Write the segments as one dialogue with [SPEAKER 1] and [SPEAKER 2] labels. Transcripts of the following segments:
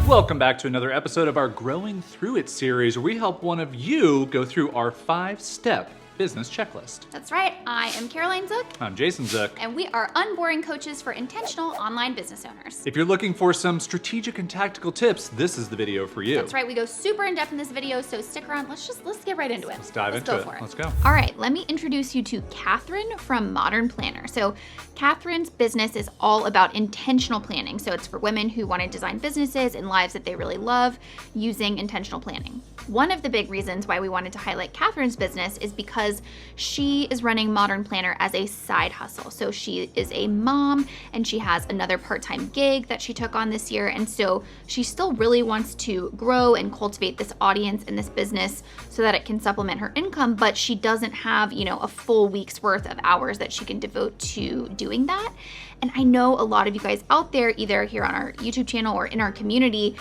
[SPEAKER 1] Welcome back to another episode of our Growing Through It series, where we help one of you go through our 5-step business checklist.
[SPEAKER 2] That's right. I am Caroline Zook.
[SPEAKER 1] I'm Jason Zook.
[SPEAKER 2] And we are unboring coaches for intentional online business owners.
[SPEAKER 1] If you're looking for some strategic and tactical tips, this is the video for you.
[SPEAKER 2] That's right. We go super in depth in this video, so stick around. Let's get right into it.
[SPEAKER 1] Let's dive into it. Let's go.
[SPEAKER 2] All right, let me introduce you to Kathryn from Modern Planner. So Kathryn's business is all about intentional planning. So it's for women who want to design businesses and lives that they really love using intentional planning. One of the big reasons why we wanted to highlight Kathryn's business is because she is running Modern Planner as a side hustle. So she is a mom and she has another part-time gig that she took on this year. And so she still really wants to grow and cultivate this audience and this business so that it can supplement her income, but she doesn't have, a full week's worth of hours that she can devote to doing that. And I know a lot of you guys out there, either here on our YouTube channel or in our community,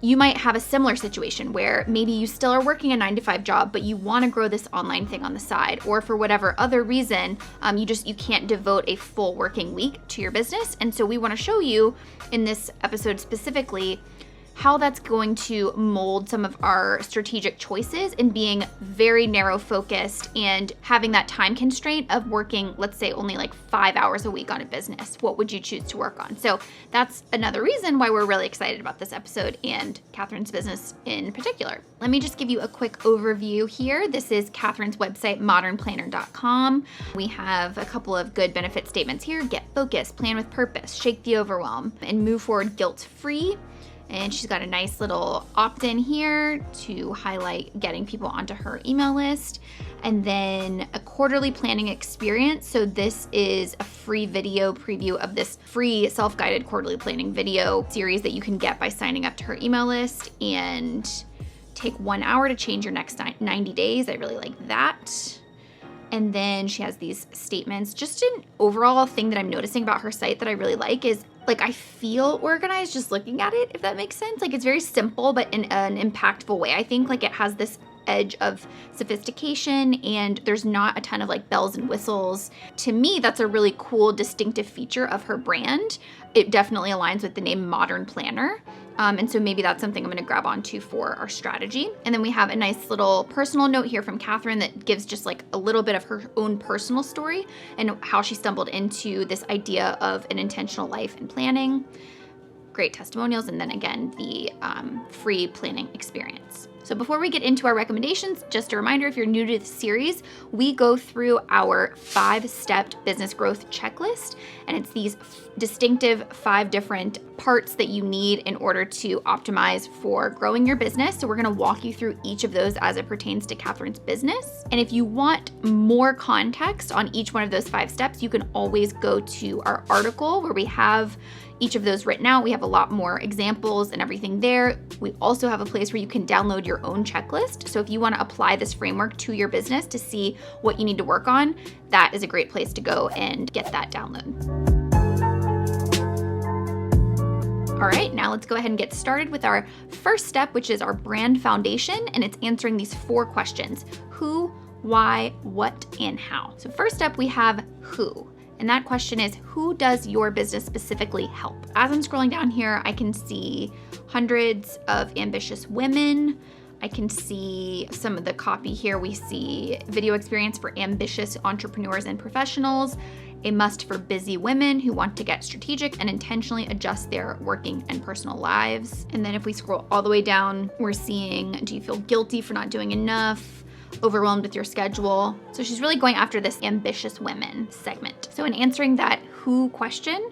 [SPEAKER 2] you might have a similar situation where maybe you still are working a 9-to-5 job, but you want to grow this online thing on the side, or for whatever other reason, you can't devote a full working week to your business. And so we want to show you in this episode specifically how that's going to mold some of our strategic choices in being very narrow focused and having that time constraint of working, let's say, only like 5 hours a week on a business. What would you choose to work on? So that's another reason why we're really excited about this episode and Kathryn's business in particular. Let me just give you a quick overview here. This is Kathryn's website, modernplanner.com. We have a couple of good benefit statements here: get focused, plan with purpose, shake the overwhelm, and move forward guilt-free. And she's got a nice little opt-in here to highlight getting people onto her email list. And then a quarterly planning experience. So this is a free video preview of this free self-guided quarterly planning video series that you can get by signing up to her email list, and take 1 hour to change your next 90 days. I really like that. And then she has these statements. Just an overall thing that I'm noticing about her site that I really like is, I feel organized just looking at it, if that makes sense. It's very simple, but in an impactful way. I think it has this edge of sophistication, and there's not a ton of bells and whistles. To me, that's a really cool, distinctive feature of her brand. It definitely aligns with the name Modern Planner. And so maybe that's something I'm going to grab onto for our strategy. And then we have a nice little personal note here from Kathryn that gives just a little bit of her own personal story and how she stumbled into this idea of an intentional life and planning. Great testimonials, and then again, the free planning experience. So before we get into our recommendations, just a reminder, if you're new to the series, we go through our 5-step business growth checklist, and it's these distinctive 5 different parts that you need in order to optimize for growing your business. So we're going to walk you through each of those as it pertains to Kathryn's business. And if you want more context on each one of those 5 steps, you can always go to our article where we have each of those written out. We have a lot more examples and everything there. We also have a place where you can download your own checklist. So if you want to apply this framework to your business to see what you need to work on, that is a great place to go and get that download. All right, now let's go ahead and get started with our first step, which is our brand foundation, and it's answering these 4 questions: who, why, what, and how. So first up, we have who. And that question is, who does your business specifically help? As I'm scrolling down here, I can see hundreds of ambitious women. I can see some of the copy here. We see video experience for ambitious entrepreneurs and professionals, a must for busy women who want to get strategic and intentionally adjust their working and personal lives. And then if we scroll all the way down, we're seeing, do you feel guilty for not doing enough? Overwhelmed with your schedule? So she's really going after this ambitious women segment. So in answering that who question,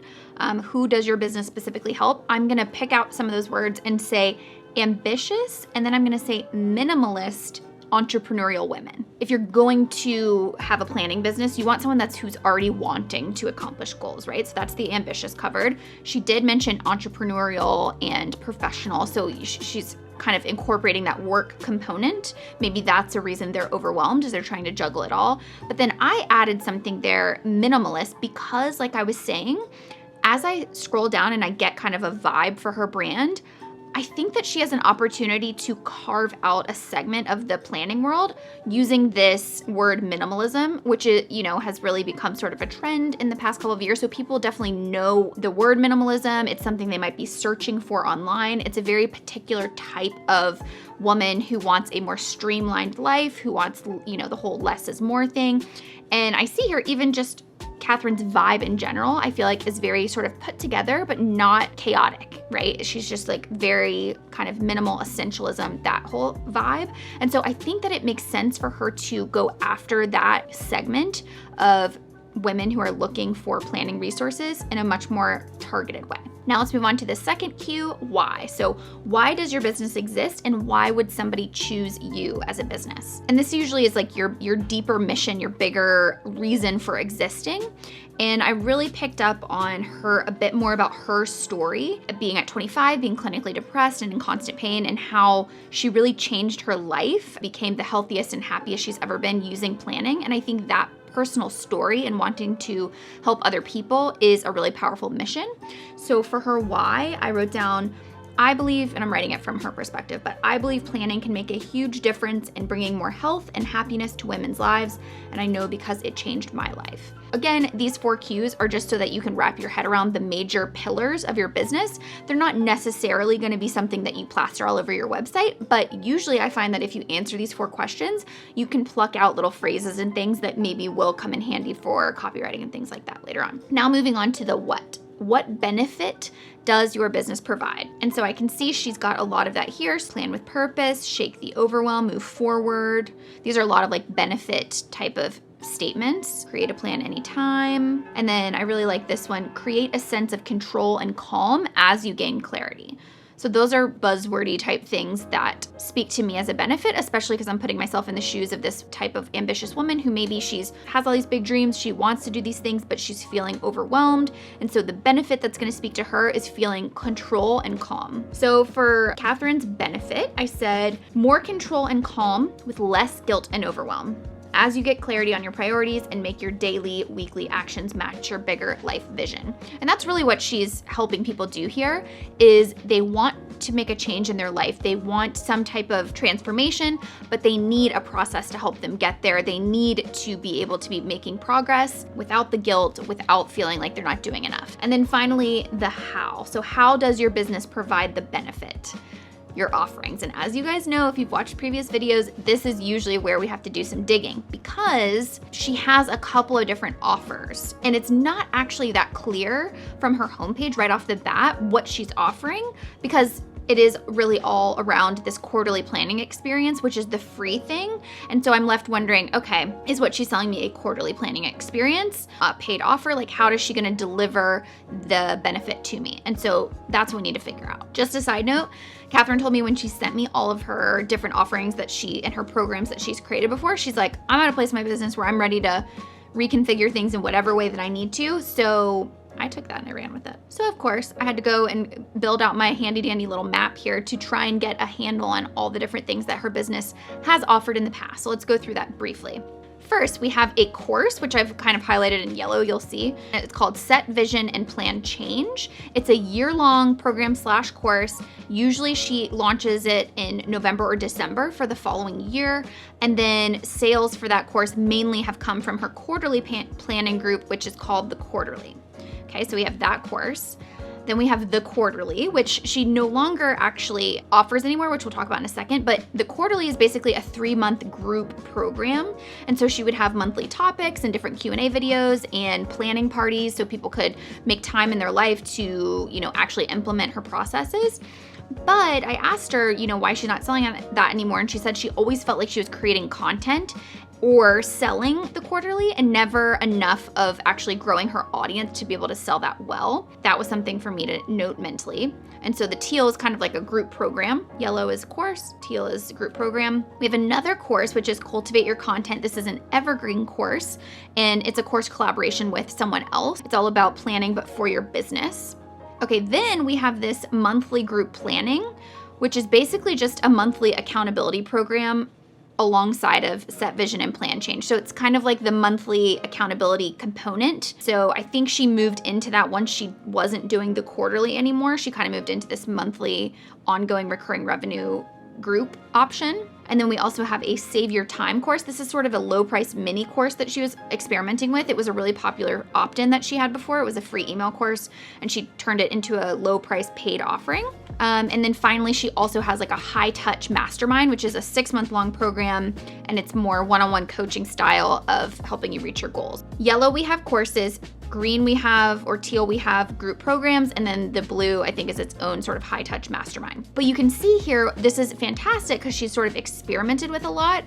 [SPEAKER 2] who does your business specifically help, I'm going to pick out some of those words and say ambitious, and then I'm going to say minimalist entrepreneurial women. If you're going to have a planning business, you want someone who's already wanting to accomplish goals, right? So that's the ambitious covered. She did mention entrepreneurial and professional, so she's kind of incorporating that work component. Maybe that's a reason they're overwhelmed, is they're trying to juggle it all. But then I added something there, minimalist, because like I was saying, as I scroll down and I get kind of a vibe for her brand, I think that she has an opportunity to carve out a segment of the planning world using this word minimalism, which has really become sort of a trend in the past couple of years. So people definitely know the word minimalism. It's something they might be searching for online. It's a very particular type of woman who wants a more streamlined life, who wants, the whole less is more thing. And I see here even just Kathryn's vibe in general, I feel like is very sort of put together, but not chaotic, right? She's just like very kind of minimal essentialism, that whole vibe. And so I think that it makes sense for her to go after that segment of women who are looking for planning resources in a much more targeted way. Now let's move on to the second cue, why. So why does your business exist and why would somebody choose you as a business? And this usually is like your deeper mission, your bigger reason for existing. And I really picked up on her a bit more about her story, being at 25, being clinically depressed and in constant pain, and how she really changed her life, became the healthiest and happiest she's ever been using planning. And I think that personal story and wanting to help other people is a really powerful mission. So for her why, I wrote down, I believe, and I'm writing it from her perspective, but I believe planning can make a huge difference in bringing more health and happiness to women's lives, and I know because it changed my life. Again, these 4 cues are just so that you can wrap your head around the major pillars of your business. They're not necessarily going to be something that you plaster all over your website, but usually I find that if you answer these 4 questions, you can pluck out little phrases and things that maybe will come in handy for copywriting and things like that later on. Now moving on to the what. What benefit does your business provide? And so I can see she's got a lot of that here. Plan with purpose, shake the overwhelm, move forward. These are a lot of like benefit type of statements. Create a plan anytime. And then I really like this one, create a sense of control and calm as you gain clarity. So those are buzzwordy type things that speak to me as a benefit, especially because I'm putting myself in the shoes of this type of ambitious woman who maybe has all these big dreams, she wants to do these things, but she's feeling overwhelmed. And so the benefit that's going to speak to her is feeling control and calm. So for Kathryn's benefit, I said more control and calm with less guilt and overwhelm, as you get clarity on your priorities and make your daily, weekly actions match your bigger life vision. And that's really what she's helping people do here, is they want to make a change in their life. They want some type of transformation, but they need a process to help them get there. They need to be able to be making progress without the guilt, without feeling like they're not doing enough. And then finally, the how. So how does your business provide the benefit? Your offerings. And as you guys know, if you've watched previous videos, this is usually where we have to do some digging, because she has a couple of different offers and it's not actually that clear from her homepage right off the bat what she's offering, because it is really all around this quarterly planning experience, which is the free thing. And so I'm left wondering, okay, is what she's selling me a quarterly planning experience, a paid offer? Like, how is she gonna deliver the benefit to me? And so that's what we need to figure out. Just a side note, Kathryn told me when she sent me all of her different offerings that she and her programs that she's created before, she's like, I'm at a place in my business where I'm ready to reconfigure things in whatever way that I need to. So I took that and I ran with it. So of course I had to go and build out my handy dandy little map here to try and get a handle on all the different things that her business has offered in the past. So let's go through that briefly. First, we have a course, which I've kind of highlighted in yellow, you'll see. It's called Set Vision and Plan Change. It's a year-long program/course. Usually she launches it in November or December for the following year. And then sales for that course mainly have come from her quarterly planning group, which is called the Quarterly. Okay, so we have that course. Then we have the Quarterly, which she no longer actually offers anymore, which we'll talk about in a second. But the Quarterly is basically a 3-month group program. And so she would have monthly topics and different Q&A videos and planning parties so people could make time in their life to, actually implement her processes. But I asked her, why she's not selling that anymore. And she said she always felt like she was creating content or selling the Quarterly and never enough of actually growing her audience to be able to sell that well. That was something for me to note mentally. And so the teal is kind of like a group program. Yellow is course, teal is group program. We have another course, which is Cultivate Your Content. This is an Evergreen course, and it's a course collaboration with someone else. It's all about planning, but for your business. Okay, then we have this monthly group planning, which is basically just a monthly accountability program alongside of set vision and plan change. So it's kind of like the monthly accountability component. So I think she moved into that once she wasn't doing the quarterly anymore. She kind of moved into this monthly ongoing recurring revenue group option. And then we also have a Save Your Time course. This is sort of a low price mini course that she was experimenting with. It was a really popular opt-in that she had before. It was a free email course, and she turned it into a low price paid offering. And then finally, she also has like a high touch mastermind, which is a 6-month long program, and it's more one-on-one coaching style of helping you reach your goals. Yellow, we have courses. Green, we have, or teal, we have group programs, and then the blue, I think, is its own sort of high touch mastermind. But you can see here, this is fantastic because she's sort of experimented with a lot.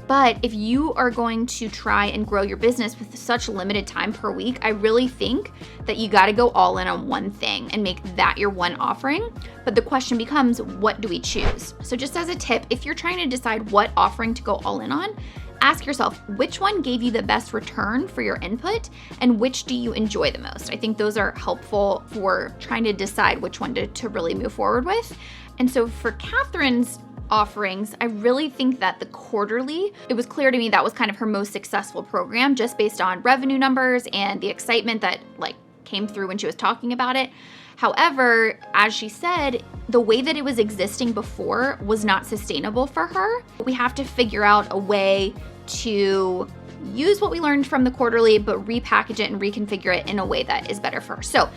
[SPEAKER 2] But if you are going to try and grow your business with such limited time per week, I really think that you got to go all in on one thing and make that your one offering. But the question becomes, what do we choose? So just as a tip, if you're trying to decide what offering to go all in on, ask yourself, which one gave you the best return for your input and which do you enjoy the most? I think those are helpful for trying to decide which one to really move forward with. And so for Kathryn's offerings, I really think that the quarterly, it was clear to me that was kind of her most successful program just based on revenue numbers and the excitement that like came through when she was talking about it. However, as she said, the way that it was existing before was not sustainable for her. We have to figure out a way to use what we learned from the quarterly, but repackage it and reconfigure it in a way that is better for her. So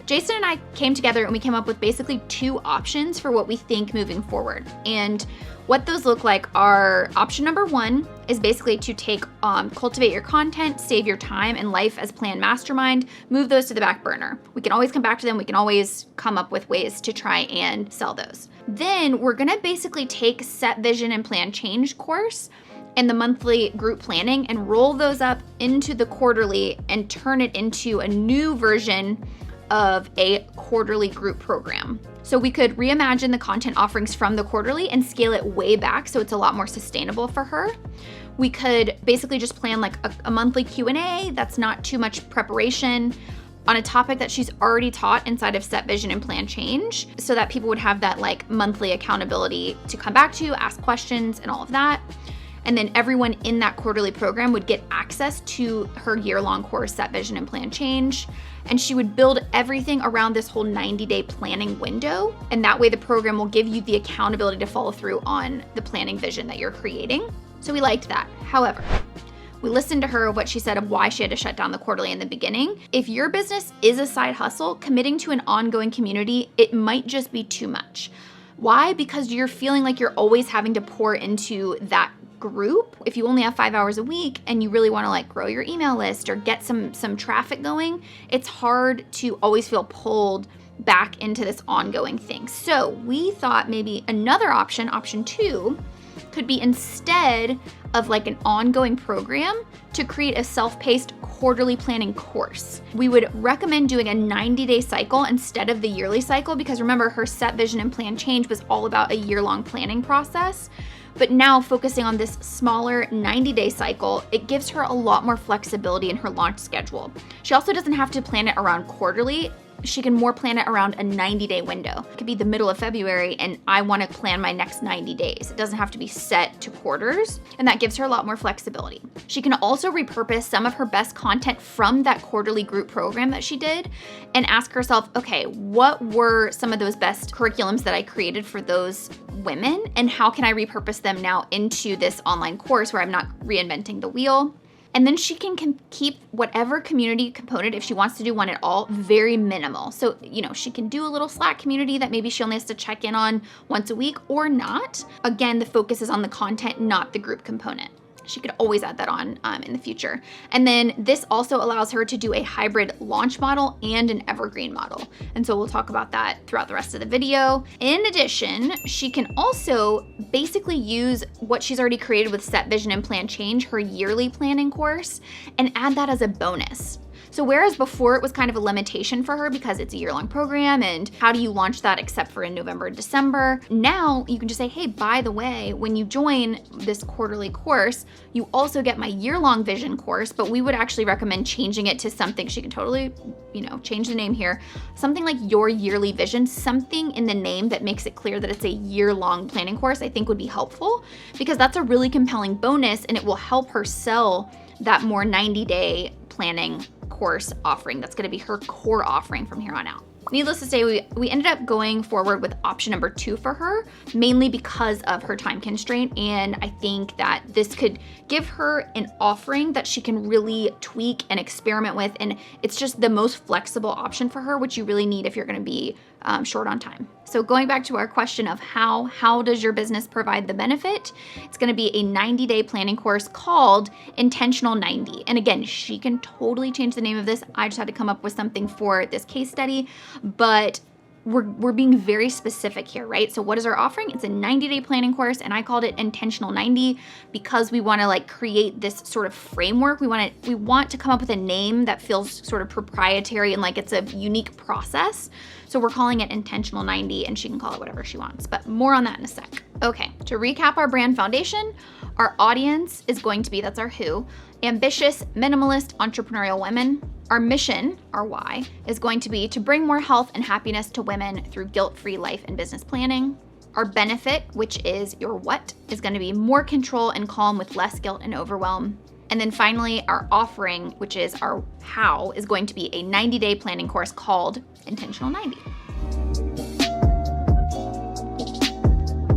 [SPEAKER 2] Jason and I came together and we came up with basically 2 options for what we think moving forward. And what those look like are, option number 1 is basically to take cultivate your content, save your time, and life as plan mastermind, move those to the back burner. We can always come back to them. We can always come up with ways to try and sell those. Then we're gonna basically take set vision and plan change course and the monthly group planning and roll those up into the quarterly and turn it into a new version of a quarterly group program. So we could reimagine the content offerings from the quarterly and scale it way back so it's a lot more sustainable for her. We could basically just plan like a monthly Q&A that's not too much preparation on a topic that she's already taught inside of Set Vision and Plan Change so that people would have that like monthly accountability to come back to, ask questions and all of that. And then everyone in that quarterly program would get access to her year-long course, Set Vision and Plan Change. And she would build everything around this whole 90-day planning window. And that way the program will give you the accountability to follow through on the planning vision that you're creating. So we liked that. However, we listened to her, what she said of why she had to shut down the quarterly in the beginning. If your business is a side hustle, committing to an ongoing community, it might just be too much. Why? Because you're feeling like you're always having to pour into that group. If you only have 5 hours a week and you really want to like grow your email list or get some traffic going, it's hard to always feel pulled back into this ongoing thing. So we thought maybe another option, option 2, could be instead of like an ongoing program to create a self-paced quarterly planning course. We would recommend doing a 90-day cycle instead of the yearly cycle because remember, her Set Vision and Plan Change was all about a year-long planning process. But now focusing on this smaller 90-day cycle, it gives her a lot more flexibility in her launch schedule. She also doesn't have to plan it around quarterly. She can more plan it around a 90-day window. It could be the middle of February and I want to plan my next 90 days. It doesn't have to be set to quarters, and that gives her a lot more flexibility. She can also repurpose some of her best content from that quarterly group program that she did and ask herself, okay, what were some of those best curriculums that I created for those women, and how can I repurpose them now into this online course where I'm not reinventing the wheel? And then she can keep whatever community component, if she wants to do one at all, very minimal. So, she can do a little Slack community that maybe she only has to check in on once a week or not. Again, the focus is on the content, not the group component. She could always add that on in the future. And then this also allows her to do a hybrid launch model and an evergreen model. And so we'll talk about that throughout the rest of the video. In addition, she can also basically use what she's already created with Set Vision and Plan Change, her yearly planning course, and add that as a bonus. So whereas before it was kind of a limitation for her because it's a year-long program and how do you launch that except for in November and December, now you can just say, hey, by the way, when you join this quarterly course, you also get my year-long vision course, but we would actually recommend changing it to something. She can totally, change the name here. Something like your yearly vision, something in the name that makes it clear that it's a year-long planning course, I think would be helpful because that's a really compelling bonus and it will help her sell that more 90-day planning course offering. That's going to be her core offering from here on out. Needless to say, we ended up going forward with option number 2 for her, mainly because of her time constraint. And I think that this could give her an offering that she can really tweak and experiment with. And it's just the most flexible option for her, which you really need if you're going to be short on time. So going back to our question of how does your business provide the benefit? It's going to be a 90-day planning course called Intentional 90. And again, she can totally change the name of this. I just had to come up with something for this case study, but we're being very specific here, right? So what is our offering? It's a 90-day planning course, and I called it Intentional 90 because we want to create this sort of framework. We want to come up with a name that feels sort of proprietary and like it's a unique process. So we're calling it Intentional 90, and she can call it whatever she wants, but more on that in a sec. Okay, to recap our brand foundation, our audience is going to be, that's our who, ambitious, minimalist, entrepreneurial women. Our mission, our why, is going to be to bring more health and happiness to women through guilt-free life and business planning. Our benefit, which is your what, is going to be more control and calm with less guilt and overwhelm. And then finally, our offering, which is our how, is going to be a 90-day planning course called Intentional 90.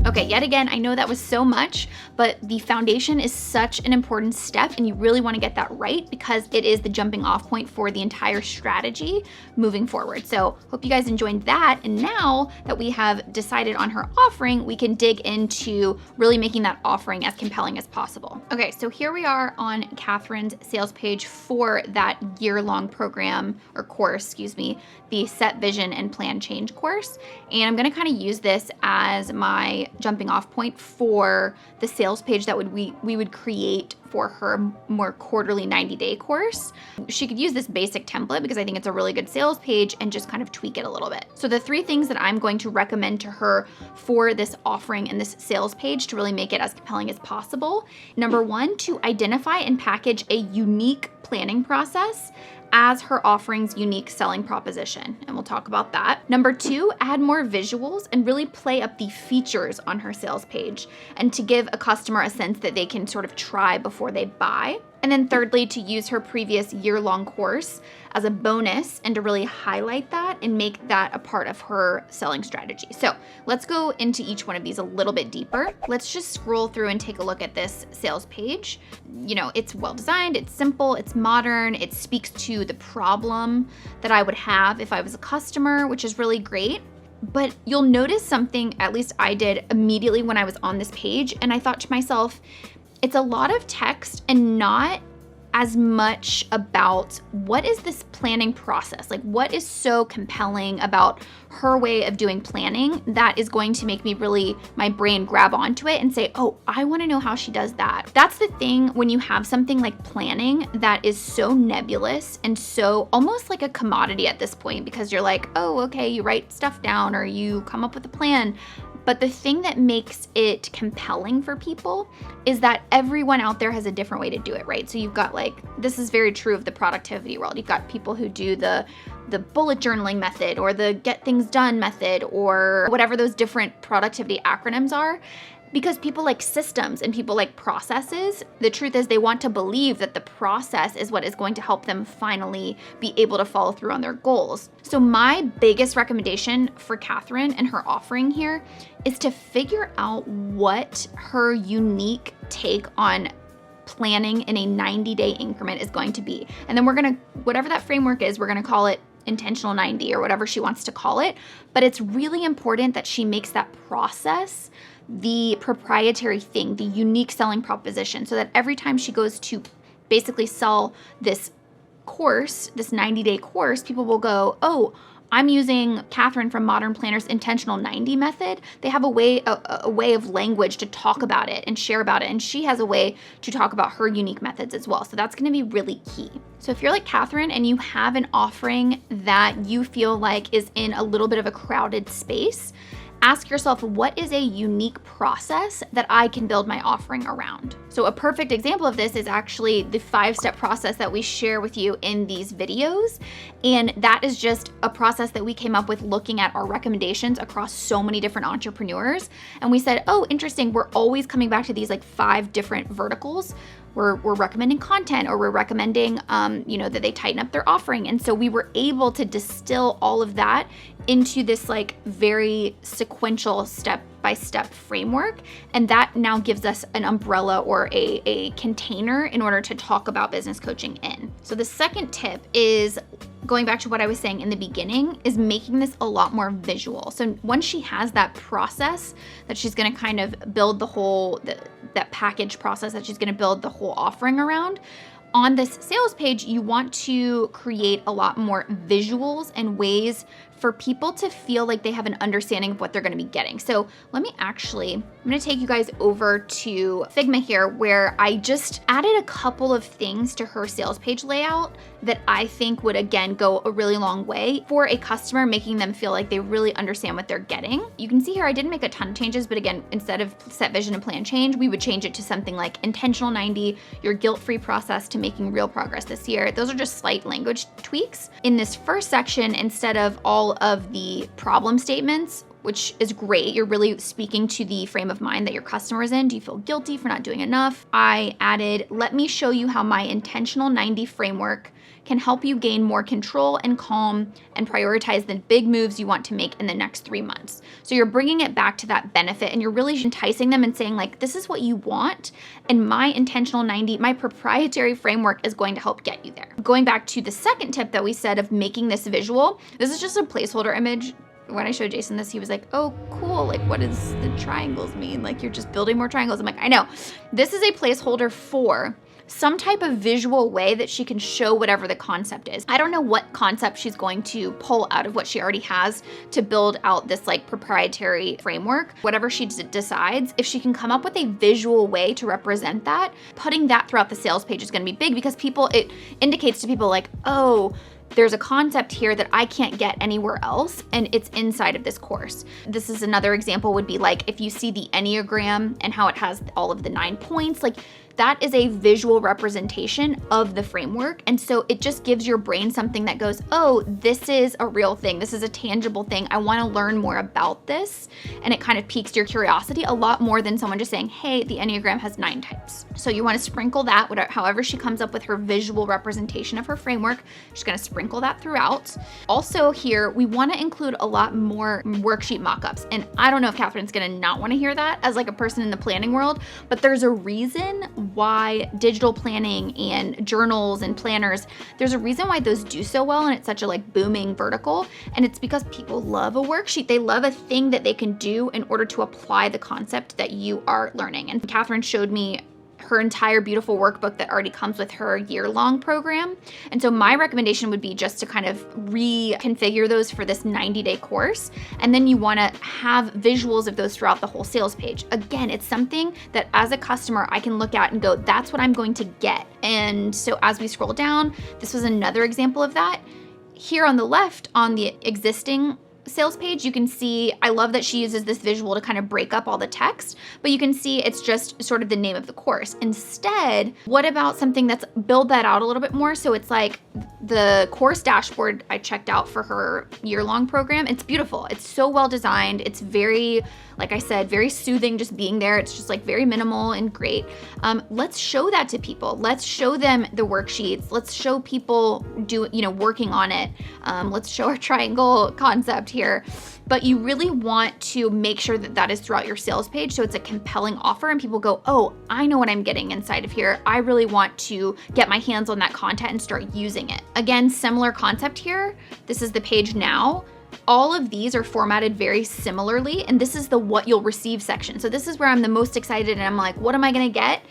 [SPEAKER 2] Okay, yet again, I know that was so much, but the foundation is such an important step and you really want to get that right because it is the jumping off point for the entire strategy moving forward. So hope you guys enjoyed that. And now that we have decided on her offering, we can dig into really making that offering as compelling as possible. Okay, so here we are on Kathryn's sales page for that year-long program or course, the Set Vision and Plan Change course. And I'm gonna kind of use this as my jumping off point for the sales page that we would create for her more quarterly 90-day course. She could use this basic template because I think it's a really good sales page and just kind of tweak it a little bit. So the 3 things that I'm going to recommend to her for this offering and this sales page to really make it as compelling as possible. Number 1, to identify and package a unique planning process as her offering's unique selling proposition, and we'll talk about that. Number 2, add more visuals and really play up the features on her sales page and to give a customer a sense that they can sort of try before they buy. And then thirdly, to use her previous year-long course as a bonus and to really highlight that and make that a part of her selling strategy. So let's go into each one of these a little bit deeper. Let's just scroll through and take a look at this sales page. It's well-designed, it's simple, it's modern, it speaks to the problem that I would have if I was a customer, which is really great. But you'll notice something, at least I did immediately when I was on this page, and I thought to myself, it's a lot of text and not as much about what is this planning process? Like what is so compelling about her way of doing planning that is going to make me really, my brain grab onto it and say, oh, I wanna know how she does that. That's the thing when you have something like planning that is so nebulous and so almost like a commodity at this point because you're like, oh, okay, you write stuff down or you come up with a plan. But the thing that makes it compelling for people is that everyone out there has a different way to do it, right? So you've got this is very true of the productivity world. You've got people who do the bullet journaling method or the get things done method or whatever those different productivity acronyms are. Because people like systems and people like processes, the truth is they want to believe that the process is what is going to help them finally be able to follow through on their goals. So my biggest recommendation for Kathryn and her offering here is to figure out what her unique take on planning in a 90-day increment is going to be. And then whatever that framework is, we're gonna call it Intentional 90 or whatever she wants to call it. But it's really important that she makes that process the proprietary thing, the unique selling proposition, so that every time she goes to basically sell this course, this 90-day course, people will go, oh, I'm using Kathryn from Modern Planner's Intentional 90 method. They have a way of language to talk about it and share about it. And she has a way to talk about her unique methods as well. So that's gonna be really key. So if you're like Kathryn and you have an offering that you feel like is in a little bit of a crowded space, ask yourself, what is a unique process that I can build my offering around? So a perfect example of this is actually the 5-step process that we share with you in these videos. And that is just a process that we came up with looking at our recommendations across so many different entrepreneurs. And we said, oh, interesting, we're always coming back to these like 5 different verticals. We're recommending content, or we're recommending, that they tighten up their offering. And so we were able to distill all of that into this like very sequential step-by-step framework. And that now gives us an umbrella or a container in order to talk about business coaching in. So the second tip is, going back to what I was saying in the beginning, is making this a lot more visual. So once she has that process that she's gonna kind of build that package process that she's gonna build the whole offering around, on this sales page, you want to create a lot more visuals and ways for people to feel like they have an understanding of what they're gonna be getting. So I'm gonna take you guys over to Figma here, where I just added a couple of things to her sales page layout that I think would, again, go a really long way for a customer, making them feel like they really understand what they're getting. You can see here, I didn't make a ton of changes, but again, instead of set vision and plan change, we would change it to something like intentional 90, your guilt-free process to making real progress this year. Those are just slight language tweaks. In this first section, instead of all of the problem statements, which is great, you're really speaking to the frame of mind that your customer is in. Do you feel guilty for not doing enough? I added, let me show you how my intentional 90 framework can help you gain more control and calm and prioritize the big moves you want to make in the next 3 months. So you're bringing it back to that benefit, and you're really enticing them and saying like, this is what you want, and my intentional 90, my proprietary framework is going to help get you there. Going back to the second tip that we said of making this visual, this is just a placeholder image. When I showed Jason this, he was like, oh, cool. Like, what does the triangles mean? Like, you're just building more triangles. I'm like, I know. This is a placeholder for some type of visual way that she can show whatever the concept is. I don't know what concept she's going to pull out of what she already has to build out this like proprietary framework. Whatever she decides, if she can come up with a visual way to represent that, putting that throughout the sales page is gonna be big, because it indicates to people like, oh, there's a concept here that I can't get anywhere else, and it's inside of this course. This is another example, would be like if you see the Enneagram and how it has all of the 9 points, like that is a visual representation of the framework. And so it just gives your brain something that goes, oh, this is a real thing. This is a tangible thing. I want to learn more about this. And it kind of piques your curiosity a lot more than someone just saying, hey, the Enneagram has 9 types. So you want to sprinkle that, however she comes up with her visual representation of her framework, she's going to sprinkle that throughout. Also here, we want to include a lot more worksheet mockups. And I don't know if Kathryn's going to not want to hear that as like a person in the planning world, but there's a reason why digital planning and journals and planners, there's a reason why those do so well, and it's such a like booming vertical. And it's because people love a worksheet. They love a thing that they can do in order to apply the concept that you are learning. And Kathryn showed me her entire beautiful workbook that already comes with her year-long program. And so my recommendation would be just to kind of reconfigure those for this 90-day course. And then you want to have visuals of those throughout the whole sales page. Again, it's something that as a customer, I can look at and go, that's what I'm going to get. And so as we scroll down, this was another example of that. Here on the left, on the existing sales page, you can see, I love that she uses this visual to kind of break up all the text, but you can see it's just sort of the name of the course. Instead, what about something that's build that out a little bit more? So it's like the course dashboard I checked out for her year-long program. It's beautiful. It's so well designed. It's very, like I said, very soothing just being there. It's just like very minimal and great. Let's show that to people. Let's show them the worksheets. Let's show people working on it. Let's show our triangle concept here. But you really want to make sure that that is throughout your sales page, so it's a compelling offer and people go, oh, I know what I'm getting inside of here. I really want to get my hands on that content and start using it. Again, similar concept here. This is the page now. all of these are formatted very similarly, and this is the what you'll receive section. So this is where I'm the most excited and I'm like, what am I gonna get?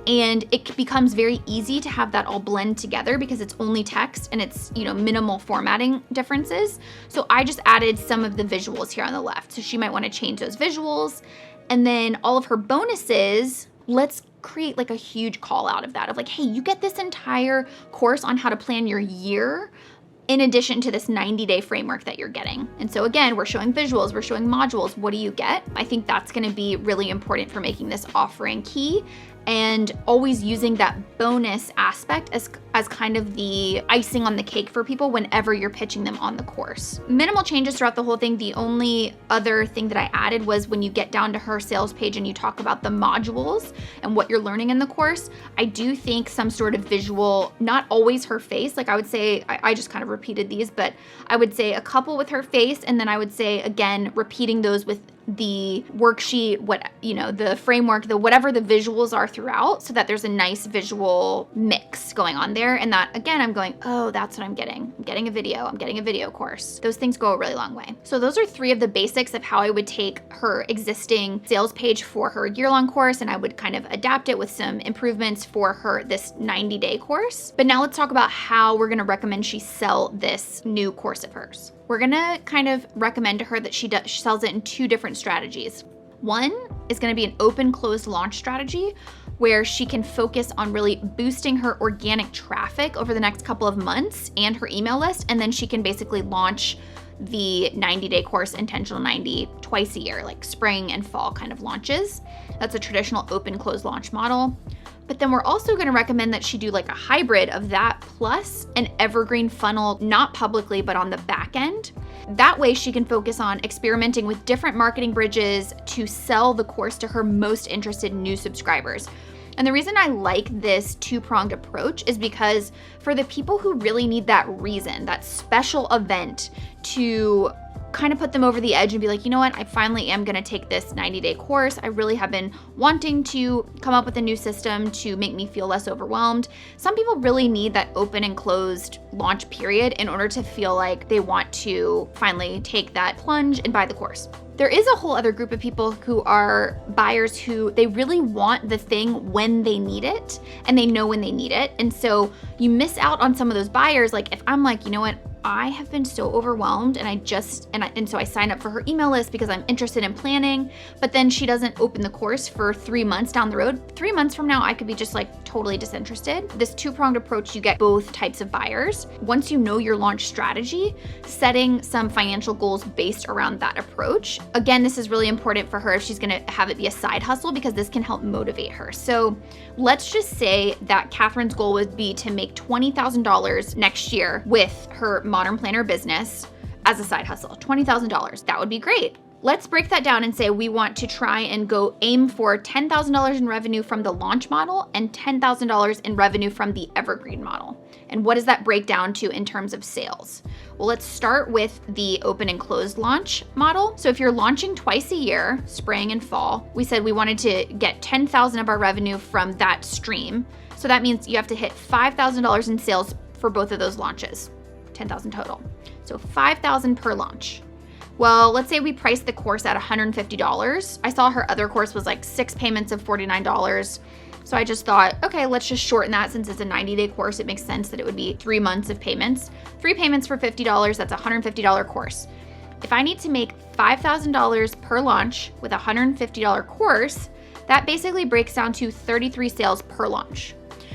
[SPEAKER 2] And it becomes very easy to have that all blend together because it's only text and it's, minimal formatting differences. So I just added some of the visuals here on the left. So she might wanna change those visuals. And then all of her bonuses, let's create like a huge call out of that of like, hey, you get this entire course on how to plan your year in addition to this 90-day framework that you're getting. And so again, we're showing visuals, we're showing modules. What do you get? I think that's gonna be really important for making this offering key, and always using that bonus aspect as kind of the icing on the cake for people whenever you're pitching them on the course. Minimal changes throughout the whole thing. The only other thing that I added was when you get down to her sales page and you talk about the modules and what you're learning in the course, I do think some sort of visual, not always her face, like I would say, I just kind of repeated these, but I would say a couple with her face, and then I would say, again, repeating those with the worksheet, the framework, whatever the visuals are throughout, so that there's a nice visual mix going on there. And that, again, I'm going, oh, that's what I'm getting. I'm getting a video course. Those things go a really long way. So those are 3 of the basics of how I would take her existing sales page for her year-long course, and I would kind of adapt it with some improvements for her this 90-day course. But now let's talk about how we're gonna recommend she sell this new course of hers. We're gonna kind of recommend to her that she sells it in 2 different strategies. One is gonna be an open-closed launch strategy where she can focus on really boosting her organic traffic over the next couple of months and her email list, and then she can basically launch the 90-day course, Intentional 90, twice a year, like spring and fall kind of launches. That's a traditional open-closed launch model. But then we're also gonna recommend that she do like a hybrid of that plus an evergreen funnel, not publicly, but on the back end. That way she can focus on experimenting with different marketing bridges to sell the course to her most interested new subscribers. And the reason I like this 2-pronged approach is because for the people who really need that reason, that special event to kind of put them over the edge and be like, you know what, I finally am gonna take this 90-day course. I really have been wanting to come up with a new system to make me feel less overwhelmed. Some people really need that open and closed launch period in order to feel like they want to finally take that plunge and buy the course. There is a whole other group of people who are buyers who they really want the thing when they need it and they know when they need it. And so you miss out on some of those buyers. Like if I'm like, you know what, I have been so overwhelmed and so I signed up for her email list because I'm interested in planning, but then she doesn't open the course for 3 months down the road. 3 months from now, I could be just like totally disinterested. This 2-pronged approach, you get both types of buyers. Once you know your launch strategy, setting some financial goals based around that approach. Again, this is really important for her if she's gonna have it be a side hustle because this can help motivate her. So let's just say that Kathryn's goal would be to make $20,000 next year with her Modern Planner business as a side hustle, $20,000. That would be great. Let's break that down and say we want to try and go aim for $10,000 in revenue from the launch model and $10,000 in revenue from the Evergreen model. And what does that break down to in terms of sales? Well, let's start with the open and closed launch model. So if you're launching twice a year, spring and fall, we said we wanted to get 10,000 of our revenue from that stream. So that means you have to hit $5,000 in sales for both of those launches, 10,000 total. So 5,000 per launch. Well, let's say we priced the course at $150. I saw her other course was like 6 payments of $49. So I just thought, okay, let's just shorten that since it's a 90-day course. It makes sense that it would be 3 months of payments. 3 payments for $50, that's a $150 course. If I need to make $5,000 per launch with a $150 course, that basically breaks down to 33 sales per launch.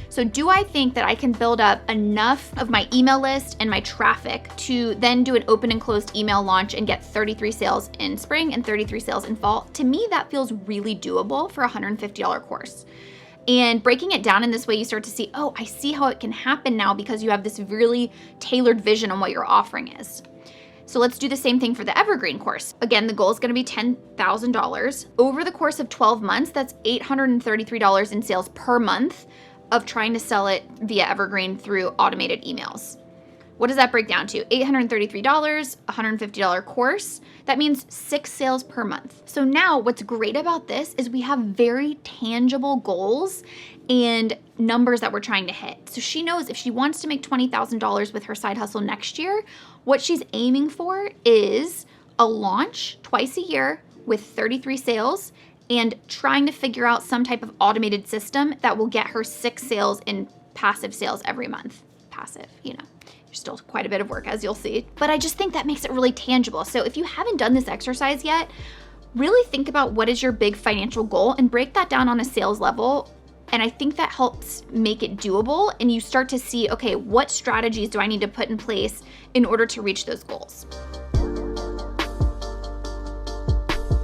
[SPEAKER 2] So do I think that I can build up enough of my email list and my traffic to then do an open and closed email launch and get 33 sales in spring and 33 sales in fall? To me, that feels really doable for a $150 course. And breaking it down in this way, you start to see, oh, I see how it can happen now because you have this really tailored vision on what your offering is. So let's do the same thing for the Evergreen course. Again, the goal is gonna be $10,000. Over the course of 12 months, that's $833 in sales per month of trying to sell it via Evergreen through automated emails. What does that break down to? $833, $150 course. That means 6 sales per month. So now what's great about this is we have very tangible goals and numbers that we're trying to hit. So she knows if she wants to make $20,000 with her side hustle next year, what she's aiming for is a launch twice a year with 33 sales and trying to figure out some type of automated system that will get her 6 sales in passive sales every month. Passive, there's still quite a bit of work, as you'll see. But I just think that makes it really tangible. So if you haven't done this exercise yet, really think about what is your big financial goal and break that down on a sales level. And I think that helps make it doable, and you start to see, okay, what strategies do I need to put in place in order to reach those goals?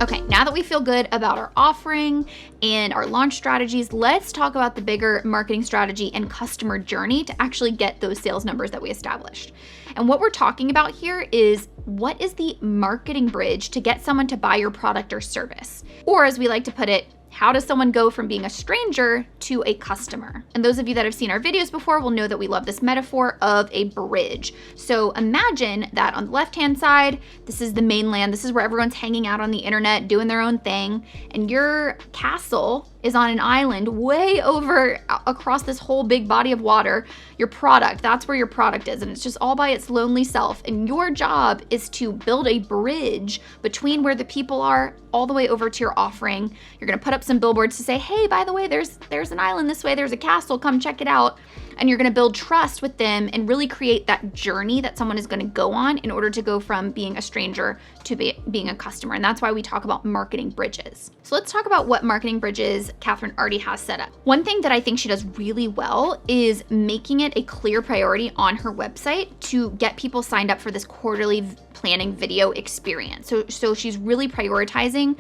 [SPEAKER 2] Okay, now that we feel good about our offering and our launch strategies, let's talk about the bigger marketing strategy and customer journey to actually get those sales numbers that we established. And what we're talking about here is, what is the marketing bridge to get someone to buy your product or service? Or as we like to put it, how does someone go from being a stranger to a customer? And those of you that have seen our videos before will know that we love this metaphor of a bridge. So imagine that on the left-hand side, this is the mainland. This is where everyone's hanging out on the internet, doing their own thing. And your castle is on an island way over across this whole big body of water. Your product, that's where your product is. And it's just all by its lonely self. And your job is to build a bridge between where the people are all the way over to your offering. You're gonna put up some billboards to say, hey, by the way, there's an island this way, there's a castle, come check it out. And you're gonna build trust with them and really create that journey that someone is gonna go on in order to go from being a stranger to being a customer. And that's why we talk about marketing bridges. So let's talk about what marketing bridges Kathryn already has set up. One thing that I think she does really well is making it a clear priority on her website to get people signed up for this quarterly planning video experience. So she's really prioritizing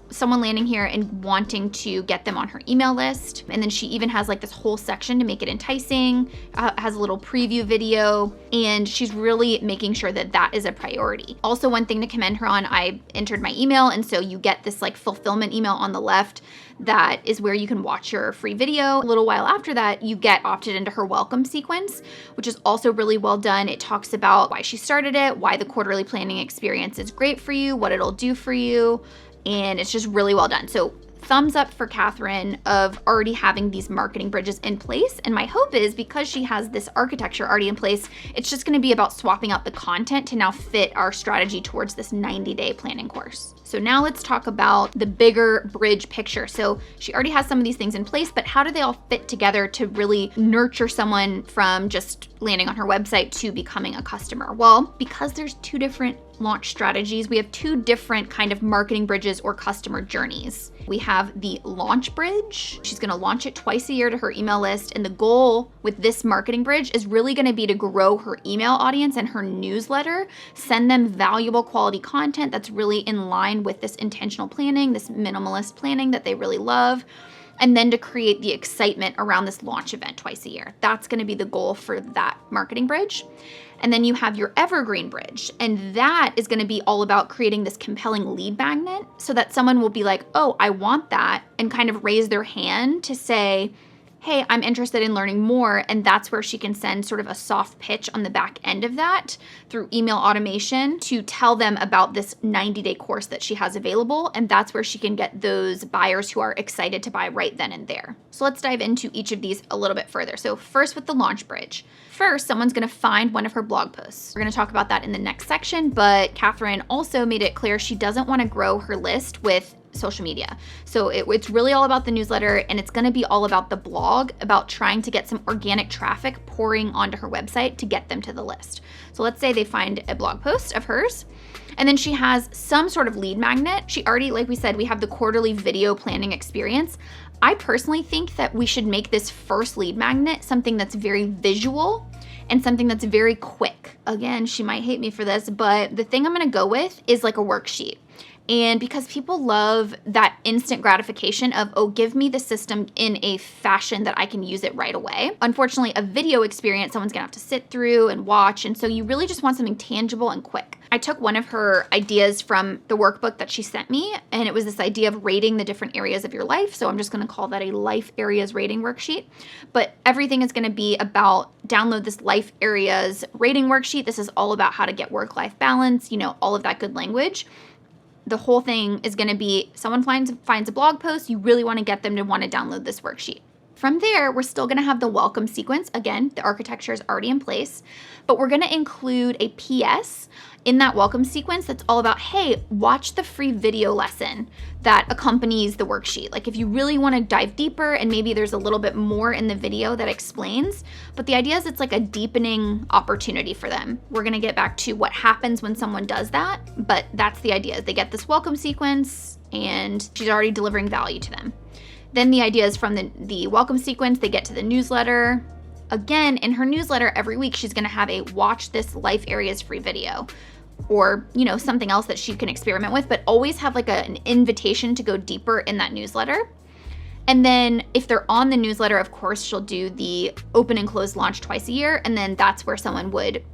[SPEAKER 2] someone landing here and wanting to get them on her email list. And then she even has like this whole section to make it enticing, has a little preview video, and she's really making sure that that is a priority. Also, one thing to commend her on, I entered my email, and so you get this like fulfillment email on the left that is where you can watch your free video. A little while after that, you get opted into her welcome sequence, which is also really well done. It talks about why she started it, why the quarterly planning experience is great for you, what it'll do for you, and it's just really well done. So thumbs up for Kathryn of already having these marketing bridges in place. And my hope is, because she has this architecture already in place, it's just gonna be about swapping out the content to now fit our strategy towards this 90-day planning course. So now let's talk about the bigger bridge picture. So she already has some of these things in place, but how do they all fit together to really nurture someone from just landing on her website to becoming a customer? Well, because there's 2 different launch strategies, we have 2 different kind of marketing bridges or customer journeys. We have the launch bridge. She's gonna launch it twice a year to her email list. And the goal with this marketing bridge is really gonna be to grow her email audience and her newsletter, send them valuable quality content that's really in line with this intentional planning, this minimalist planning that they really love, and then to create the excitement around this launch event twice a year. That's gonna be the goal for that marketing bridge. And then you have your Evergreen bridge, and that is gonna be all about creating this compelling lead magnet so that someone will be like, oh, I want that, and kind of raise their hand to say, hey, I'm interested in learning more. And that's where she can send sort of a soft pitch on the back end of that through email automation to tell them about this 90-day course that she has available. And that's where she can get those buyers who are excited to buy right then and there. So let's dive into each of these a little bit further. So first with the launch bridge. First, someone's gonna find one of her blog posts. We're gonna talk about that in the next section, but Kathryn also made it clear she doesn't wanna grow her list with social media. So it's really all about the newsletter, and it's gonna be all about the blog, about trying to get some organic traffic pouring onto her website to get them to the list. So let's say they find a blog post of hers, and then she has some sort of lead magnet. She already, like we said, we have the quarterly video planning experience. I personally think that we should make this first lead magnet something that's very visual and something that's very quick. Again, she might hate me for this, but the thing I'm gonna go with is like a worksheet. And because people love that instant gratification of, oh, give me the system in a fashion that I can use it right away. Unfortunately, a video experience, someone's gonna have to sit through and watch. And so you really just want something tangible and quick. I took one of her ideas from the workbook that she sent me, and it was this idea of rating the different areas of your life. So I'm just gonna call that a life areas rating worksheet. But everything is gonna be about download this life areas rating worksheet. This is all about how to get work-life balance, all of that good language. The whole thing is going to be someone finds a blog post, you really want to get them to want to download this worksheet. From there, we're still going to have the welcome sequence. Again, the architecture is already in place, but we're going to include a PS in that welcome sequence that's all about, hey, watch the free video lesson that accompanies the worksheet. Like if you really want to dive deeper and maybe there's a little bit more in the video that explains, but the idea is it's like a deepening opportunity for them. We're going to get back to what happens when someone does that, but that's the idea, is they get this welcome sequence and she's already delivering value to them. Then the idea is from the welcome sequence, they get to the newsletter. Again, in her newsletter every week, she's gonna have a watch this life areas free video or, something else that she can experiment with, but always have like an invitation to go deeper in that newsletter. And then if they're on the newsletter, of course, she'll do the open and close launch twice a year. And then that's where someone would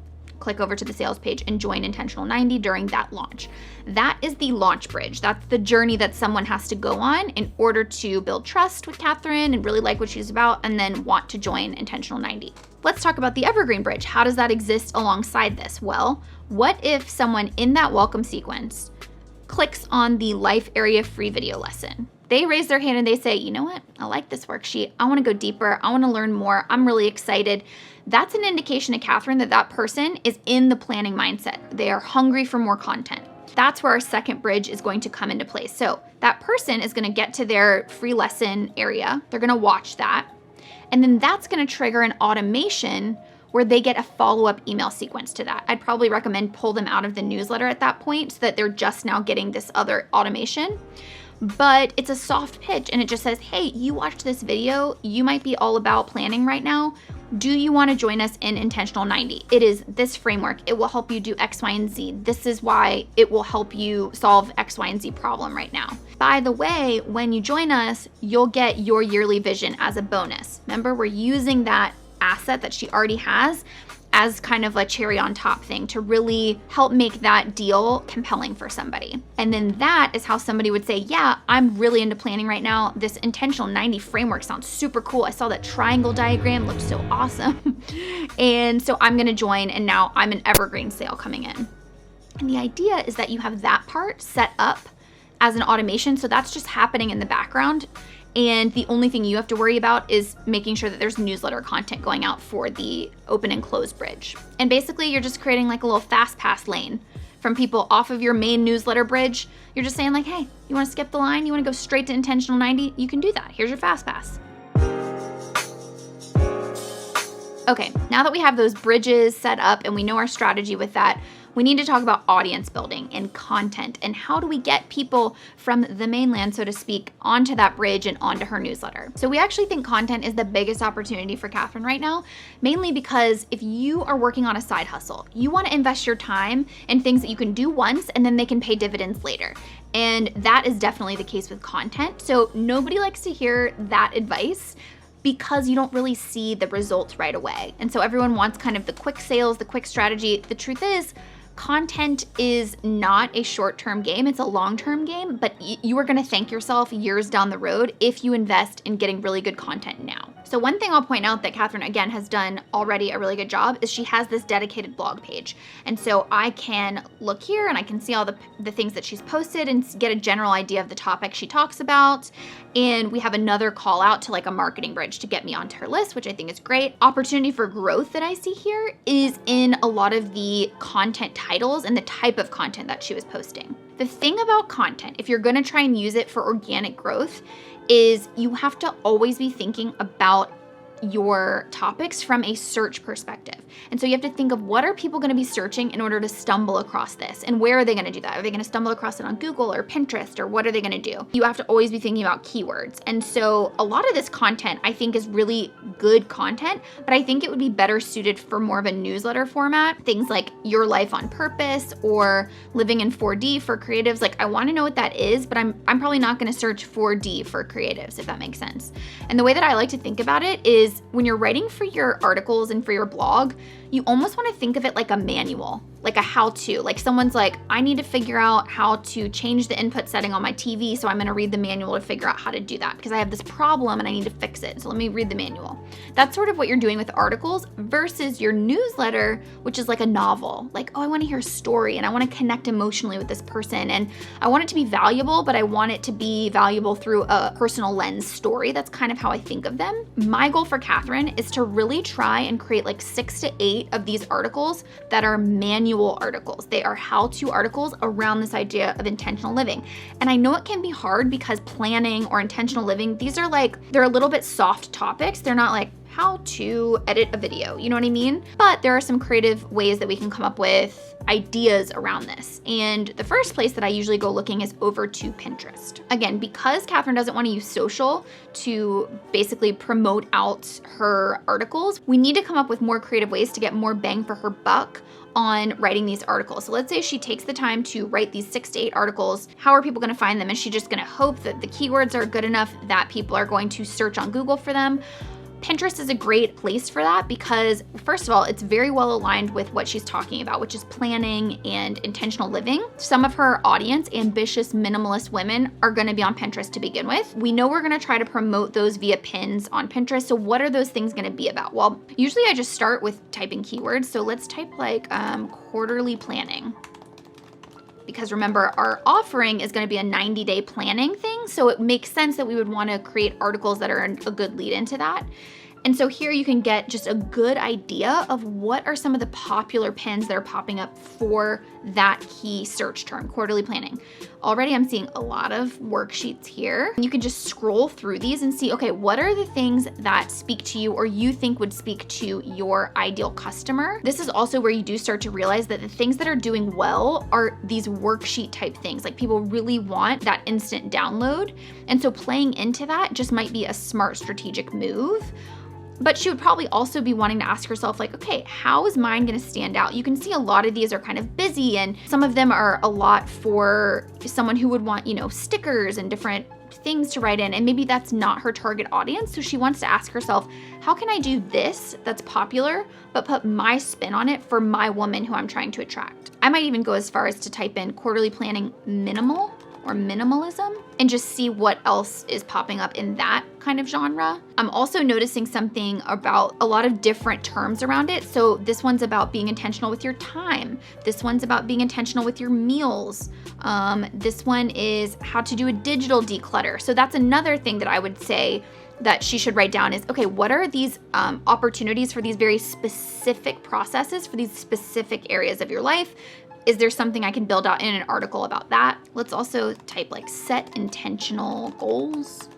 [SPEAKER 2] click over to the sales page and join Intentional 90 during that launch. That is the launch bridge. That's the journey that someone has to go on in order to build trust with Kathryn and really like what she's about and then want to join Intentional 90. Let's talk about the Evergreen bridge. How does that exist alongside this? Well, what if someone in that welcome sequence clicks on the life area free video lesson? They raise their hand and they say, you know what? I like this worksheet. I want to go deeper. I want to learn more. I'm really excited. That's an indication to Kathryn that that person is in the planning mindset. They are hungry for more content. That's where our second bridge is going to come into place. So that person is going to get to their free lesson area. They're going to watch that. And then that's going to trigger an automation where they get a follow-up email sequence to that. I'd probably recommend pull them out of the newsletter at that point so that they're just now getting this other automation. But it's a soft pitch and it just says, hey, you watched this video. You might be all about planning right now. Do you want to join us in Intentional 90? It is this framework. It will help you do X, Y, and Z. This is why it will help you solve X, Y, and Z problem right now. By the way, when you join us, you'll get your yearly vision as a bonus. Remember, we're using that asset that she already has as kind of a cherry on top thing to really help make that deal compelling for somebody. And then that is how somebody would say, yeah, I'm really into planning right now. This Intentional 90 framework sounds super cool. I saw that triangle diagram, looked so awesome. And so I'm gonna join, and now I'm an Evergreen sale coming in. And the idea is that you have that part set up as an automation. So that's just happening in the background. And the only thing you have to worry about is making sure that there's newsletter content going out for the open and close bridge. And basically you're just creating like a little fast pass lane from people off of your main newsletter bridge. You're just saying like, hey, you wanna skip the line? You wanna go straight to Intentional 90? You can do that. Here's your fast pass. Okay, now that we have those bridges set up and we know our strategy with that, we need to talk about audience building and content and how do we get people from the mainland, so to speak, onto that bridge and onto her newsletter. So we actually think content is the biggest opportunity for Kathryn right now, mainly because if you are working on a side hustle, you want to invest your time in things that you can do once and then they can pay dividends later. And that is definitely the case with content. So nobody likes to hear that advice because you don't really see the results right away. And so everyone wants kind of the quick sales, the quick strategy. The truth is, content is not a short-term game, it's a long-term game, but you are gonna thank yourself years down the road if you invest in getting really good content now. So one thing I'll point out that Kathryn, again, has done already a really good job is she has this dedicated blog page. And so I can look here and I can see all the things that she's posted and get a general idea of the topic she talks about. And we have another call out to like a marketing bridge to get me onto her list, which I think is great. Opportunity for growth that I see here is in a lot of the content titles and the type of content that she was posting. The thing about content, if you're gonna try and use it for organic growth, is you have to always be thinking about your topics from a search perspective. And so you have to think of what are people going to be searching in order to stumble across this, and where are they going to do that? Are they going to stumble across it on Google or Pinterest, or what are they going to do? You have to always be thinking about keywords. And so a lot of this content I think is really good content, but I think it would be better suited for more of a newsletter format. Things like Your Life on Purpose or Living in 4D for creatives. Like I want to know what that is, but I'm probably not going to search 4D for creatives, if that makes sense. And the way that I like to think about it is when you're writing for your articles and for your blog, you almost want to think of it like a manual, like a how-to. Like someone's like, I need to figure out how to change the input setting on my TV, so I'm going to read the manual to figure out how to do that because I have this problem and I need to fix it. So let me read the manual. That's sort of what you're doing with articles versus your newsletter, which is like a novel. Like, oh, I want to hear a story and I want to connect emotionally with this person and I want it to be valuable, but I want it to be valuable through a personal lens story. That's kind of how I think of them. My goal for Kathryn is to really try and create like 6 to 8 of these articles that are manual articles. They are how-to articles around this idea of intentional living. And I know it can be hard because planning or intentional living, these are like, they're a little bit soft topics. They're not like how to edit a video, you know what I mean? But there are some creative ways that we can come up with ideas around this. And the first place that I usually go looking is over to Pinterest. Again, because Kathryn doesn't want to use social to basically promote out her articles, we need to come up with more creative ways to get more bang for her buck on writing these articles. So let's say she takes the time to write these 6 to 8 articles. How are people going to find them? Is she just going to hope that the keywords are good enough that people are going to search on Google for them? Pinterest is a great place for that because, first of all, it's very well aligned with what she's talking about, which is planning and intentional living. Some of her audience, ambitious minimalist women, are going to be on Pinterest to begin with. We know we're going to try to promote those via pins on Pinterest. So what are those things going to be about? Well, usually I just start with typing keywords. So let's type like quarterly planning. Because remember, our offering is going to be a 90-day planning thing. So it makes sense that we would want to create articles that are a good lead into that. And so here you can get just a good idea of what are some of the popular pins that are popping up for that key search term, quarterly planning. Already I'm seeing a lot of worksheets here. You can just scroll through these and see, okay, what are the things that speak to you or you think would speak to your ideal customer? This is also where you do start to realize that the things that are doing well are these worksheet type things. Like people really want that instant download. And so playing into that just might be a smart strategic move. But she would probably also be wanting to ask herself like, okay, how is mine gonna stand out? You can see a lot of these are kind of busy and some of them are a lot for someone who would want, stickers and different things to write in, and maybe that's not her target audience. So she wants to ask herself, how can I do this that's popular, but put my spin on it for my woman who I'm trying to attract? I might even go as far as to type in quarterly planning minimal or minimalism and just see what else is popping up in that kind of genre. I'm also noticing something about a lot of different terms around it. So this one's about being intentional with your time. This one's about being intentional with your meals. This one is how to do a digital declutter. So that's another thing that I would say that she should write down is, okay, what are these opportunities for these very specific processes for these specific areas of your life? Is there something I can build out in an article about that? Let's also type like set intentional goals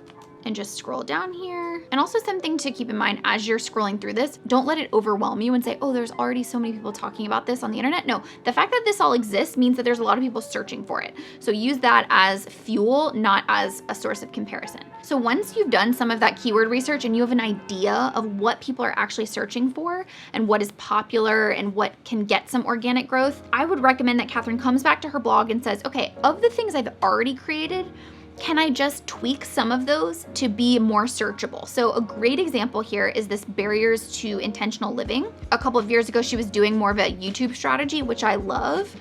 [SPEAKER 2] and just scroll down here. And also something to keep in mind as you're scrolling through this, don't let it overwhelm you and say, oh, there's already so many people talking about this on the internet. No, the fact that this all exists means that there's a lot of people searching for it. So use that as fuel, not as a source of comparison. So once you've done some of that keyword research and you have an idea of what people are actually searching for and what is popular and what can get some organic growth, I would recommend that Kathryn comes back to her blog and says, okay, of the things I've already created, can I just tweak some of those to be more searchable? So a great example here is this barriers to intentional living. A couple of years ago, she was doing more of a YouTube strategy, which I love.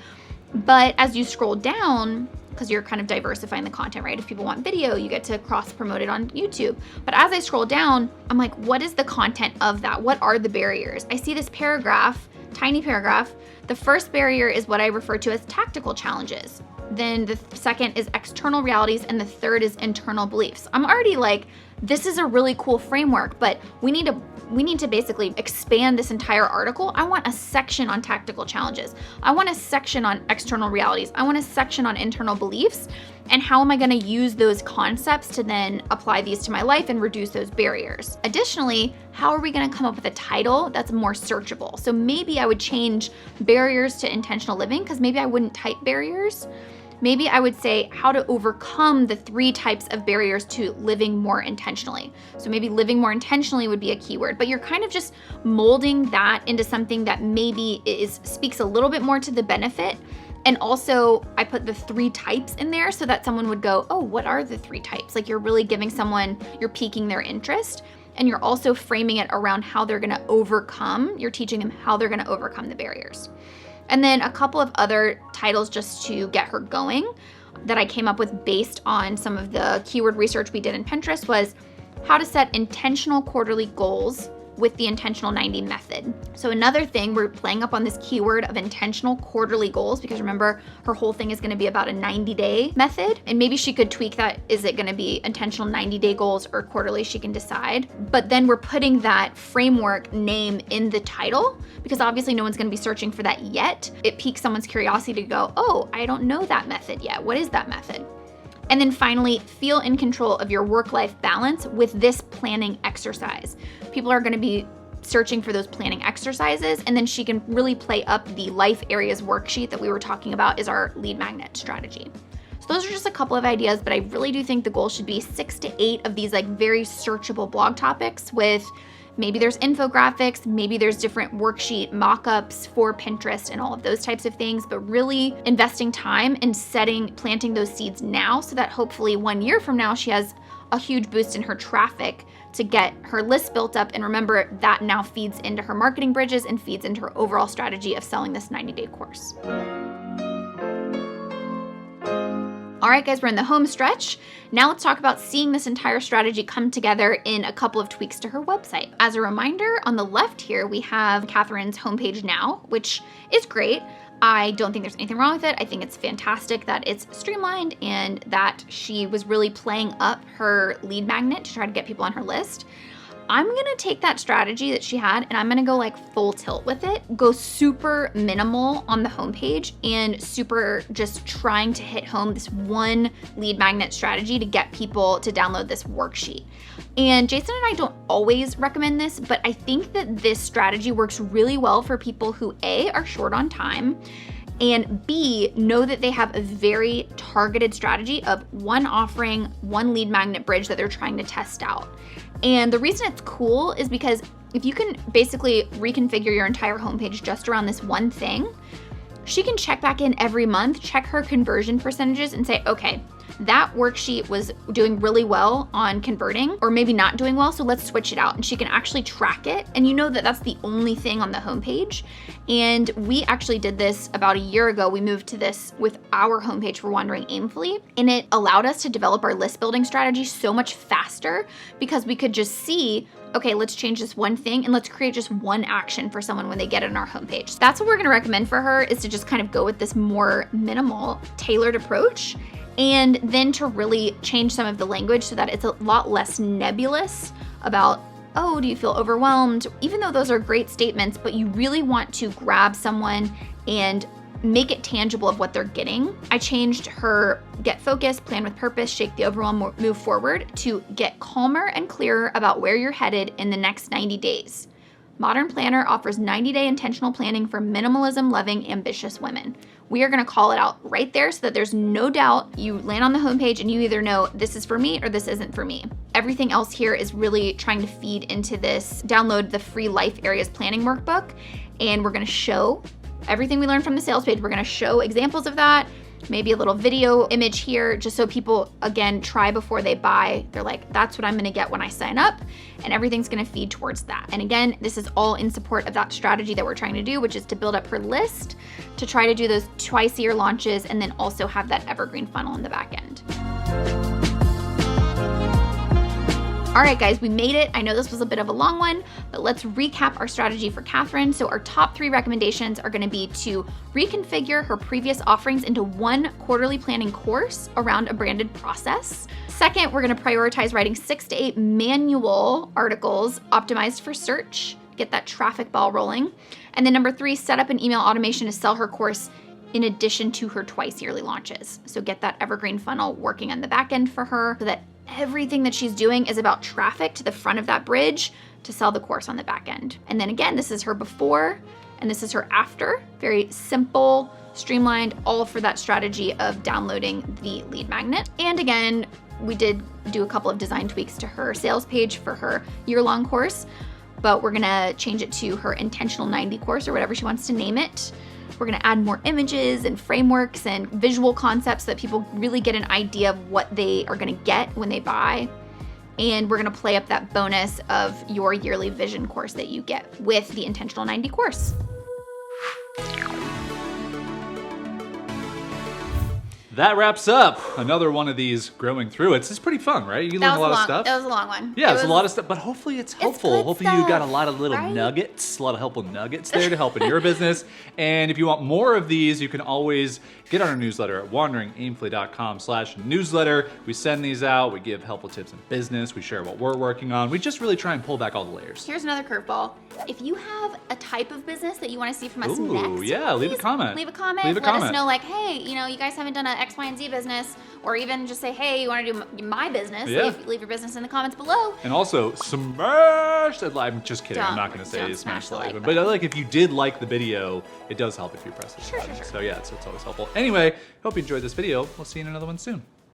[SPEAKER 2] But as you scroll down, because you're kind of diversifying the content, right? If people want video, you get to cross-promote it on YouTube. But as I scroll down, I'm like, what is the content of that? What are the barriers? I see this paragraph, tiny paragraph. The first barrier is what I refer to as tactical challenges. Then the second is external realities, and the third is internal beliefs. I'm already like, this is a really cool framework, but we need to basically expand this entire article. I want a section on tactical challenges. I want a section on external realities. I want a section on internal beliefs. And how am I going to use those concepts to then apply these to my life and reduce those barriers? Additionally, how are we going to come up with a title that's more searchable? So maybe I would change barriers to intentional living, because maybe I wouldn't type barriers. Maybe I would say how to overcome the 3 types of barriers to living more intentionally. So maybe living more intentionally would be a keyword, but you're kind of just molding that into something that maybe speaks a little bit more to the benefit. And also I put the 3 types in there so that someone would go, oh, what are the 3 types? Like you're really giving someone, you're piquing their interest. and you're also framing it around how they're gonna overcome, you're teaching them how they're gonna overcome the barriers. And then a couple of other titles just to get her going that I came up with based on some of the keyword research we did in Pinterest was how to set intentional quarterly goals with the intentional 90 method. So another thing, we're playing up on this keyword of intentional quarterly goals, because remember, her whole thing is gonna be about a 90-day method. And maybe she could tweak that. Is it gonna be intentional 90-day goals or quarterly? She can decide. But then we're putting that framework name in the title, because obviously no one's gonna be searching for that yet. It piques someone's curiosity to go, oh, I don't know that method yet. What is that method? And then finally, feel in control of your work-life balance with this planning exercise. People are gonna be searching for those planning exercises, and then she can really play up the life areas worksheet that we were talking about is our lead magnet strategy. So those are just a couple of ideas, but I really do think the goal should be 6 to 8 of these like very searchable blog topics with maybe there's infographics, maybe there's different worksheet mock-ups for Pinterest and all of those types of things, but really investing time and planting those seeds now so that hopefully 1 year from now, she has a huge boost in her traffic to get her list built up. And remember, that now feeds into her marketing bridges and feeds into her overall strategy of selling this 90-day course. All right, guys, we're in the home stretch. Now let's talk about seeing this entire strategy come together in a couple of tweaks to her website. As a reminder, on the left here, we have Kathryn's homepage now, which is great. I don't think there's anything wrong with it. I think it's fantastic that it's streamlined and that she was really playing up her lead magnet to try to get people on her list. I'm gonna take that strategy that she had and I'm gonna go like full tilt with it, go super minimal on the homepage and super just trying to hit home this one lead magnet strategy to get people to download this worksheet. And Jason and I don't always recommend this, but I think that this strategy works really well for people who A, are short on time, and B, know that they have a very targeted strategy of one offering, one lead magnet bridge that they're trying to test out. And the reason it's cool is because if you can basically reconfigure your entire homepage just around this one thing, she can check back in every month, check her conversion percentages and say, okay, that worksheet was doing really well on converting, or maybe not doing well, so let's switch it out. And she can actually track it. And you know that that's the only thing on the homepage. And we actually did this about a year ago. We moved to this with our homepage for Wandering Aimfully, and it allowed us to develop our list building strategy so much faster because we could just see, okay, let's change this one thing and let's create just one action for someone when they get it on our homepage. That's what we're gonna recommend for her, is to just kind of go with this more minimal, tailored approach, and then to really change some of the language so that it's a lot less nebulous about, oh, do you feel overwhelmed? Even though those are great statements, but you really want to grab someone and make it tangible of what they're getting. I changed her get focused, plan with purpose, shake the overwhelm, move forward to get calmer and clearer about where you're headed in the next 90 days. Modern Planner offers 90-day intentional planning for minimalism-loving, ambitious women. We are gonna call it out right there so that there's no doubt. You land on the homepage and you either know this is for me or this isn't for me. Everything else here is really trying to feed into this. Download the free Life Areas Planning Workbook, and we're gonna show everything we learned from the sales page. We're gonna show examples of that, maybe a little video image here, just so people, again, try before they buy. They're like, that's what I'm gonna get when I sign up, and everything's gonna feed towards that. And again, this is all in support of that strategy that we're trying to do, which is to build up her list, to try to do those twice-a-year launches, and then also have that evergreen funnel in the back end. All right, guys, we made it. I know this was a bit of a long one, but let's recap our strategy for Kathryn. So our top 3 recommendations are gonna be to reconfigure her previous offerings into one quarterly planning course around a branded process. Second, we're gonna prioritize writing 6 to 8 manual articles optimized for search, get that traffic ball rolling. And then number 3, set up an email automation to sell her course in addition to her twice-yearly launches. So get that evergreen funnel working on the back end for her so that everything that she's doing is about traffic to the front of that bridge to sell the course on the back end. And then again, this is her before and this is her after. Very simple, streamlined, all for that strategy of downloading the lead magnet. And again, we did do a couple of design tweaks to her sales page for her year-long course, but we're gonna change it to her intentional 90 course or whatever she wants to name it. We're gonna add more images and frameworks and visual concepts so that people really get an idea of what they are gonna get when they buy. And we're gonna play up that bonus of your yearly vision course that you get with the Intentional 90 course.
[SPEAKER 1] That wraps up another one of these growing through it. It's pretty fun, right? You learn a lot of stuff.
[SPEAKER 2] That was a long one.
[SPEAKER 1] Yeah, it's a lot of stuff, but hopefully it's helpful.
[SPEAKER 2] good
[SPEAKER 1] Hopefully you got a
[SPEAKER 2] stuff,
[SPEAKER 1] lot of little
[SPEAKER 2] right?
[SPEAKER 1] nuggets, a lot of helpful nuggets there to help in your business. And if you want more of these, you can always get on our newsletter at wanderingaimfully.com/newsletter. We send these out. We give helpful tips in business. We share what we're working on. We just really try and pull back all the layers.
[SPEAKER 2] Here's another curveball. If you have a type of business that you want to see from us
[SPEAKER 1] Ooh,
[SPEAKER 2] next,
[SPEAKER 1] yeah, leave a comment.
[SPEAKER 2] Leave a comment.
[SPEAKER 1] Leave a
[SPEAKER 2] Let us
[SPEAKER 1] comment.
[SPEAKER 2] know, like, hey, you guys haven't done an X, Y, and Z business, or even just say, hey, you want to do my business?
[SPEAKER 1] Yeah.
[SPEAKER 2] Leave your business in the comments below.
[SPEAKER 1] And also, smash that like. I'm just kidding. I'm not going to say
[SPEAKER 2] Don't
[SPEAKER 1] smash the like
[SPEAKER 2] the like
[SPEAKER 1] button. But like, if you did like the video, it does help if you press this button.
[SPEAKER 2] Sure.
[SPEAKER 1] So yeah, it's always helpful. Anyway, hope you enjoyed this video. We'll see you in another one soon.